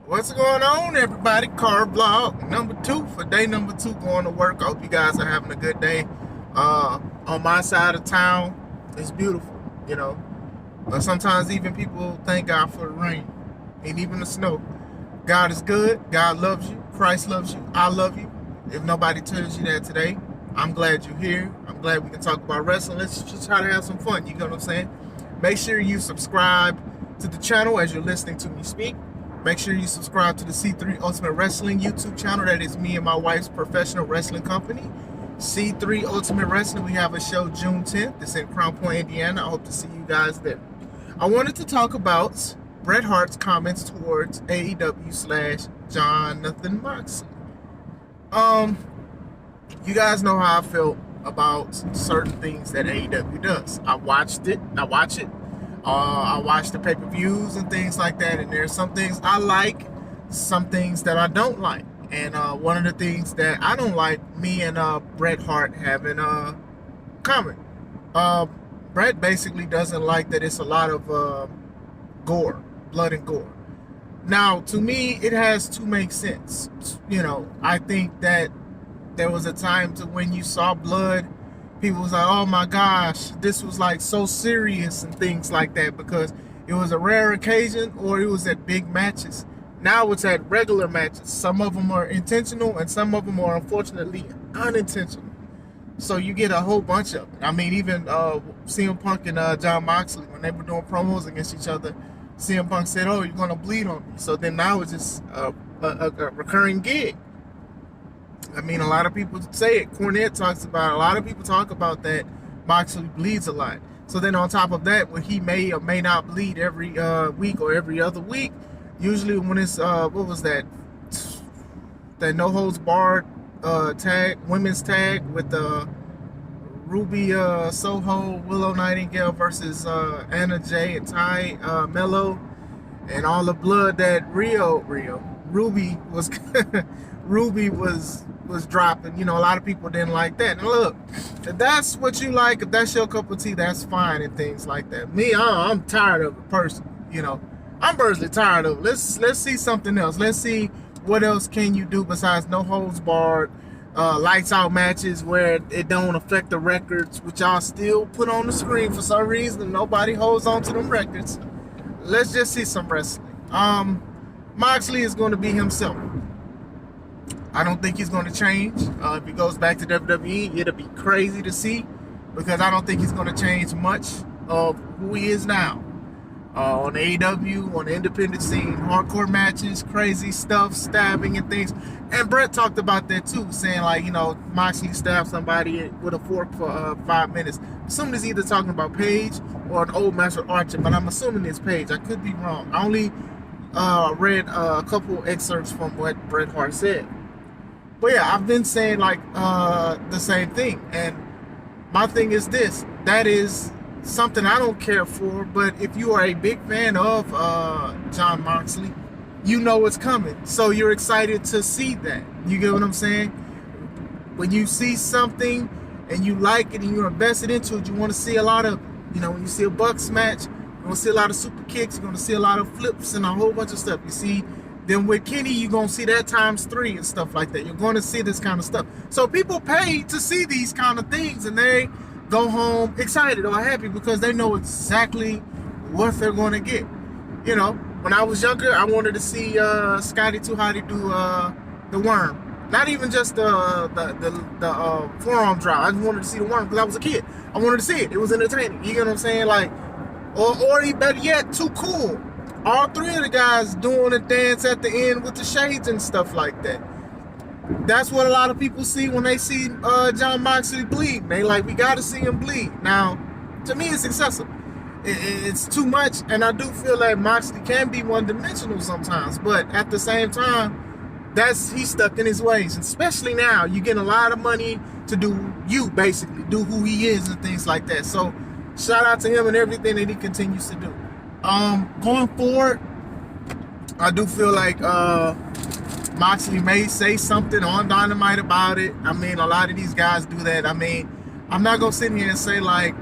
What's going on, everybody? Car vlog number 2 for day number 2 going to work. I hope you guys are having a good day. On my side of town, it's beautiful, But sometimes even people thank God for the rain and even the snow. God is good. God loves you. Christ loves you. I love you. If nobody tells you that today, I'm glad you're here. I'm glad we can talk about wrestling. Let's just try to have some fun. You know what I'm saying? Make sure you subscribe to the channel as you're listening to me speak. Make sure you subscribe to the C3 Ultimate Wrestling YouTube channel. That is me and my wife's professional wrestling company, C3 Ultimate Wrestling. We have a show June 10th. It's in Crown Point, Indiana. I hope to see you guys there. I wanted to talk about Bret Hart's comments towards AEW / Jon Moxley. You guys know how I felt about certain things that AEW does. I watch it. I watch the pay-per-views and things like that, and there's some things I like, some things that I don't like. And one of the things that I don't like, me and Bret Hart have in common. Bret basically doesn't like that it's a lot of gore, blood and gore. Now, to me, it has to make sense. I think that there was a time to when you saw blood, people was like, oh my gosh, this was like so serious and things like that, because it was a rare occasion or it was at big matches. Now it's at regular matches. Some of them are intentional and some of them are unfortunately unintentional. So you get a whole bunch of it. I mean, even CM Punk and Jon Moxley, when they were doing promos against each other, CM Punk said, oh, you're going to bleed on me. So then now it's just a recurring gig. I mean, a lot of people say it. Cornette talks about it. A lot of people talk about that Moxley bleeds a lot. So then on top of that, when he may or may not bleed every week or every other week, usually when it's, what was that? That no holds barred tag, women's tag with Ruby Soho, Willow Nightingale versus Anna Jay and Ty Mello, and all the blood that Ruby was Ruby was dropping. A lot of people didn't like that. And look, if that's what you like, if that's your cup of tea, that's fine and things like that. Me, I'm tired of it personally. I'm personally tired of it. Let's see something else. Let's see what else can you do besides no holds barred, lights out matches where it don't affect the records, which y'all still put on the screen for some reason. Nobody holds on to them records. Let's just see some wrestling. Moxley is going to be himself. I don't think he's going to change. If he goes back to WWE, it'll be crazy to see, because I don't think he's going to change much of who he is now. On AEW, on the independent scene, hardcore matches, crazy stuff, stabbing and things. And Bret talked about that too, saying like, Moxley stabbed somebody with a fork for 5 minutes. I'm assuming he's either talking about Paige or an old master Archer, but I'm assuming it's Paige. I could be wrong. I only read a couple excerpts from what Bret Hart said. But yeah, I've been saying like the same thing. And my thing is this, that is something I don't care for, but if you are a big fan of Jon Moxley, you know it's coming. So you're excited to see that. You get what I'm saying? When you see something and you like it and you're invested into it, you want to see a lot of it. When you see a Bucks match, you're going to see a lot of super kicks, you're going to see a lot of flips and a whole bunch of stuff. You see, then with Kenny, you're going to see that ×3 and stuff like that. You're going to see this kind of stuff. So people pay to see these kind of things, and they go home excited or happy because they know exactly what they're going to get. When I was younger, I wanted to see Scotty 2 Hotty do the worm. Not even just the forearm drop. I just wanted to see the worm because I was a kid. I wanted to see it. It was entertaining. You get what I'm saying? Like, or better yet, Too Cool. All 3 of the guys doing a dance at the end with the shades and stuff like that. That's what a lot of people see when they see Jon Moxley bleed. They like, we got to see him bleed. Now, to me, it's excessive. It's too much, and I do feel like Moxley can be one-dimensional sometimes. But at the same time, he's stuck in his ways. Especially now, you get a lot of money to do who he is and things like that. So, shout out to him and everything that he continues to do. Going forward, I do feel like Moxley may say something on Dynamite about it. I mean, a lot of these guys do that. I mean, I'm not going to sit here and say like,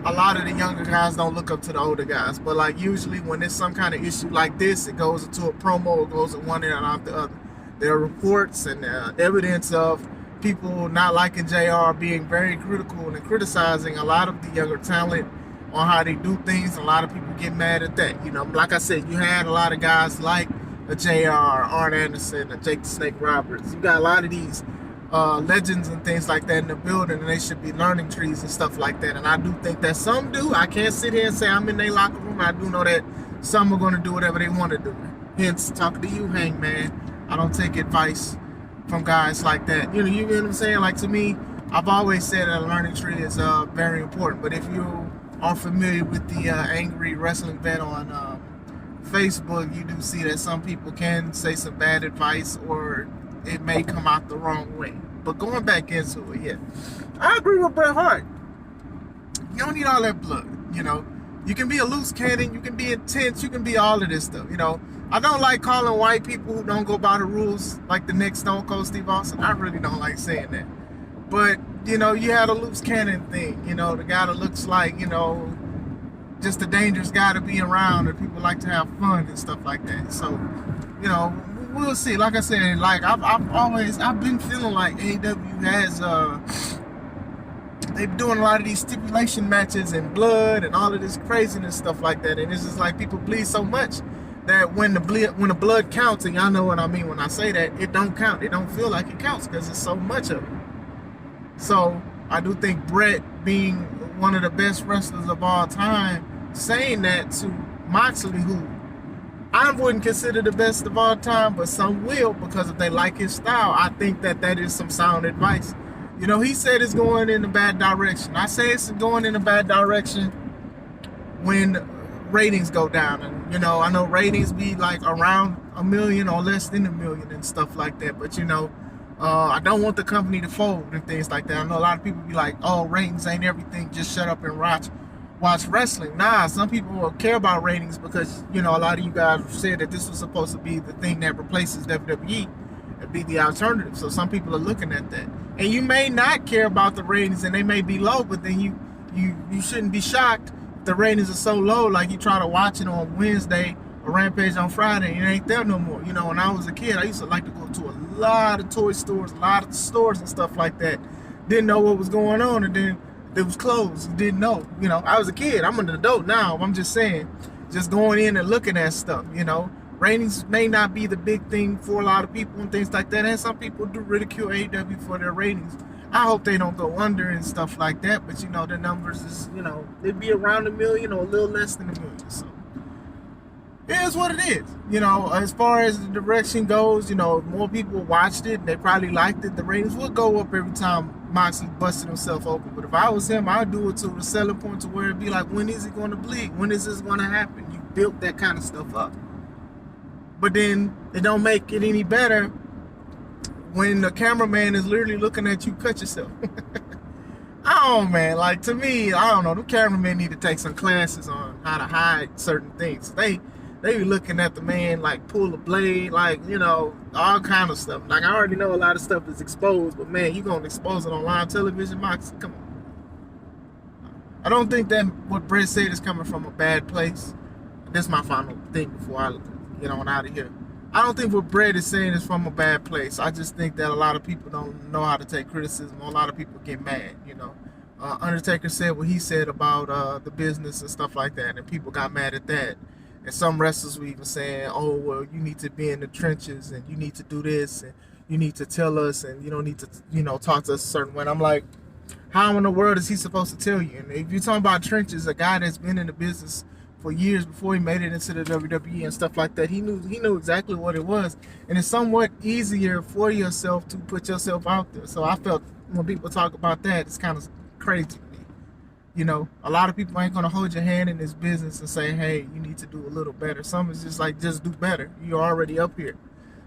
a lot of the younger guys don't look up to the older guys. But like usually when there's some kind of issue like this, it goes into a promo, it goes in one ear and out the other. There are reports and evidence of people not liking JR, being very critical and criticizing a lot of the younger talent on how they do things. A lot of people get mad at that. You know, like I said, you had a lot of guys like a JR, Arn Anderson, a Jake the Snake Roberts. You got a lot of these legends and things like that in the building, and they should be learning trees and stuff like that. And I do think that some do. I can't sit here and say I'm in their locker room. I do know that some are going to do whatever they want to do. Hence, talking to you, Hangman. I don't take advice from guys like that. You know what I'm saying? Like, to me, I've always said that a learning tree is very important. But if you are familiar with the Angry Wrestling Vet on Facebook, you do see that some people can say some bad advice, or it may come out the wrong way. But going back into it, yeah, I agree with Bret Hart. You don't need all that blood, you know. You can be a loose cannon, you can be intense, you can be all of this stuff, you know. I don't like calling white people who don't go by the rules like the next Stone Cold Steve Austin. I really don't like saying that. But, you know, you had a loose cannon thing, you know, the guy that looks like, you know, just a dangerous guy to be around, and people like to have fun and stuff like that. So, you know, we'll see. Like I said, like I've been feeling like AEW has they've been doing a lot of these stipulation matches and blood and all of this craziness stuff like that, and it's just like people bleed so much that when the blood counts, and y'all know what I mean when I say that, it don't count. It don't feel like it counts because it's so much of it. So I do think Bret, being one of the best wrestlers of all time, saying that to Moxley, who I wouldn't consider the best of all time, but some will because if they like his style. I think that is some sound advice. You know, he said it's going in a bad direction. I say it's going in a bad direction when ratings go down. And, you know, I know ratings be like around 1 million or less than 1 million and stuff like that. But, you know, I don't want the company to fold and things like that. I know a lot of people be like, oh, ratings ain't everything. Just shut up and watch wrestling. Nah, some people will care about ratings because, you know, a lot of you guys said that this was supposed to be the thing that replaces WWE and be the alternative. So some people are looking at that. And you may not care about the ratings and they may be low, but then you shouldn't be shocked if the ratings are so low. Like you try to watch it on Wednesday or Rampage on Friday and it ain't there no more. You know, when I was a kid, I used to like to go to a lot of toy stores, a lot of stores and stuff like that. Didn't know what was going on, and then it was closed. Didn't know. You know, I was a kid. I'm an adult now. I'm just saying, just going in and looking at stuff, you know. Ratings may not be the big thing for a lot of people and things like that. And some people do ridicule AEW for their ratings. I hope they don't go under and stuff like that. But, you know, the numbers is, you know, they'd be around 1 million or a little less than 1 million. So it is what it is. You know, as far as the direction goes, you know, if more people watched it, they probably liked it. The ratings would go up every time Moxley busted himself open. But if I was him, I'd do it to the selling point to where it'd be like, when is it going to bleed? When is this going to happen? You built that kind of stuff up. But then it don't make it any better when the cameraman is literally looking at you cut yourself. Oh man, like to me, I don't know, the cameramen need to take some classes on how to hide certain things. They be looking at the man like pull a blade, like, you know, all kind of stuff. Like I already know a lot of stuff is exposed, but man, you gonna expose it on live television, Mox? Come on. I don't think that what Bret said is coming from a bad place. This is my final thing before I get on out of here. I don't think what Bret is saying is from a bad place. I just think that a lot of people don't know how to take criticism. A lot of people get mad, you know. Undertaker said what he said about the business and stuff like that, and people got mad at that. And some wrestlers were even saying, oh, well, you need to be in the trenches, and you need to do this, and you need to tell us, and you don't need to, you know, talk to us a certain way. And I'm like, how in the world is he supposed to tell you? And if you're talking about trenches, a guy that's been in the business for years before he made it into the WWE and stuff like that, he knew exactly what it was. And it's somewhat easier for yourself to put yourself out there. So I felt when people talk about that, it's kind of crazy to me. You know, a lot of people ain't going to hold your hand in this business and say, hey, you need to do a little better. Some is just like, just do better. You're already up here.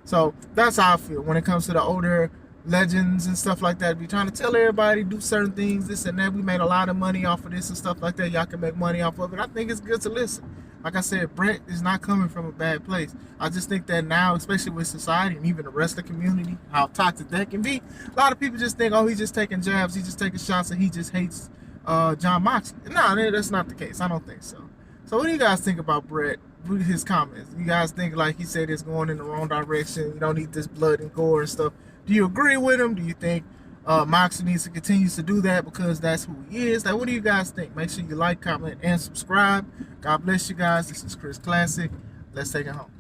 So that's how I feel when it comes to the older legends and stuff like that. Be trying to tell everybody, do certain things, this and that. We made a lot of money off of this and stuff like that. Y'all can make money off of it. I think it's good to listen. Like I said, Bret is not coming from a bad place. I just think that now, especially with society and even the rest of the community, how toxic that can be. A lot of people just think, oh, he's just taking jabs, he's just taking shots, and he just hates Jon Moxley. No, that's not the case. I don't think so. So what do you guys think about Bret? His comments. You guys think, like he said, it's going in the wrong direction? You don't need this blood and gore and stuff. Do you agree with him? Do you think Moxley needs to continue to do that because that's who he is? Like, what do you guys think? Make sure you like, comment, and subscribe. God bless you guys. This is Chris Classic. Let's take it home.